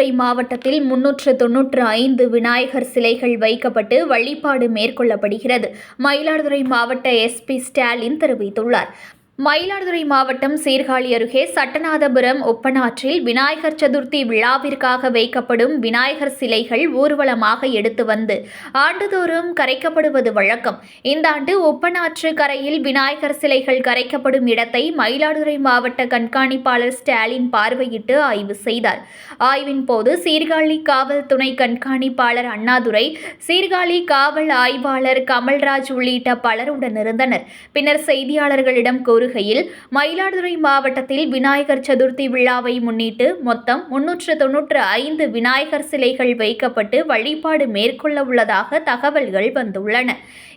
மயிலாடுதுறை மாவட்டத்தில் 395 விநாயகர் சிலைகள் வைக்கப்பட்டு வழிபாடு மேற்கொள்ளப்படுகிறது. மயிலாடுதுறை மாவட்ட எஸ்பி ஸ்டாலின் தெரிவித்துள்ளார். மயிலாடுதுறை மாவட்டம் சீர்காழி அருகே சட்டநாதபுரம் ஒப்பனாற்றில் விநாயகர் சதுர்த்தி விழாவிற்காக வைக்கப்படும் விநாயகர் சிலைகள் ஊர்வலமாக எடுத்து வந்து ஆண்டுதோறும் கரைக்கப்படுவது வழக்கம். இந்த ஆண்டு ஒப்பனாற்று கரையில் விநாயகர் சிலைகள் கரைக்கப்படும் இடத்தை மயிலாடுதுறை மாவட்ட கண்காணிப்பாளர் ஸ்டாலின் பார்வையிட்டு ஆய்வு செய்தார். ஆய்வின் போது சீர்காழி காவல் துணை கண்காணிப்பாளர் அண்ணாதுரை, சீர்காழி காவல் ஆய்வாளர் கமல்ராஜ் உள்ளிட்ட பலர் உடனிருந்தனர். பின்னர் செய்தியாளர்களிடம் மயிலாடுதுறை மாவட்டத்தில் விநாயகர் சதுர்த்தி விழாவை முன்னிட்டு மொத்தம் 395 விநாயகர் சிலைகள் வைக்கப்பட்டு வழிபாடு மேற்கொள்ள உள்ளதாக தகவல்கள் வந்துள்ளன.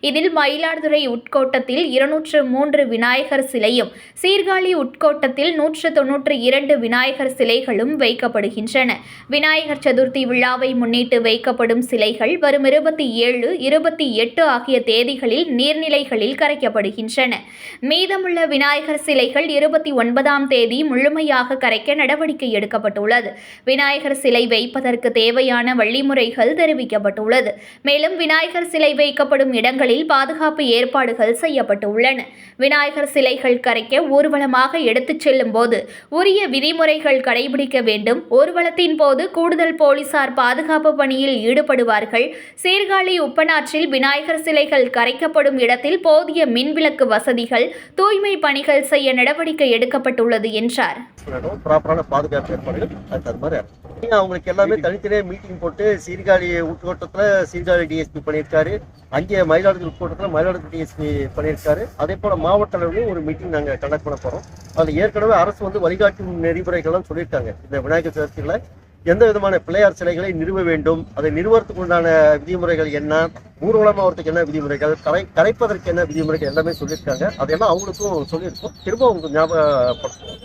இதில் மயிலாடுதுறை உட்கோட்டத்தில் 203 விநாயகர் சிலையும், சீர்காழி உட்கோட்டத்தில் 192 விநாயகர் சிலைகளும் வைக்கப்படுகின்றன. விநாயகர் சதுர்த்தி விழாவை முன்னிட்டு வைக்கப்படும் சிலைகள் வரும் 27, 28 ஆகிய தேதிகளில் நீர்நிலைகளில் கரைக்கப்படுகின்றன. மீதமுள்ள விநாயகர் சிலைகள் 29ஆம் தேதி முழுமையாக கரைக்க நடவடிக்கை எடுக்கப்பட்டுள்ளது. விநாயகர் சிலை வைப்பதற்கு தேவையான வழிமுறைகள் தெரிவிக்கப்பட்டுள்ளது. மேலும் விநாயகர் சிலை வைக்கப்படும் இடங்களில் பாதுகாப்பு ஏற்பாடுகள் செய்யப்பட்டுள்ளன. விநாயகர் சிலைகள் கரைக்க ஊர்வலமாக எடுத்துச் செல்லும் போது உரிய விதிமுறைகள் கடைபிடிக்க வேண்டும். ஊர்வலத்தின் போது கூடுதல் போலீசார் பாதுகாப்பு பணியில் ஈடுபடுவார்கள். சீர்காழி உப்பனாற்றில் விநாயகர் சிலைகள் கரைக்கப்படும் இடத்தில் போதிய மின்விளக்கு வசதிகள், தூய்மை பணிகள் செய்ய நடவடிக்கை எடுக்கப்பட்டுள்ளது என்றார். அவங்களுக்கு எல்லாமே தனித்தனியாக மீட்டிங் போட்டு சீர்காழி உட்கோட்டத்தில் சீர்காழி டிஎஸ்பி பண்ணியிருக்காரு, அங்கே மயிலாடுதுறை உட்கோட்டத்தில் மயிலாடுதுறை டிஎஸ்பி பண்ணியிருக்காரு. அதே போல் மாவட்ட அளவிலும் ஒரு மீட்டிங் நாங்கள் கண்டக்ட் பண்ண போகிறோம். அதில் ஏற்கனவே அரசு வழிகாட்டும் நெறிமுறைகள்லாம் சொல்லியிருக்காங்க. இந்த விநாயகர் சதுர்த்தியில் எந்த விதமான பிள்ளையார் சிலைகளை நிறுவ வேண்டும், அதை நிறுவனத்துக்கு உண்டான விதிமுறைகள் என்ன, ஊர்வலமாவதுக்கு என்ன விதிமுறைகள், கரைப்பதற்கு என்ன விதிமுறைகள் எல்லாமே சொல்லியிருக்காங்க. அதெல்லாம் அவங்களுக்கும் சொல்லியிருக்கோம். திரும்ப உங்களுக்கு ஞாபகப்படுத்துவோம்.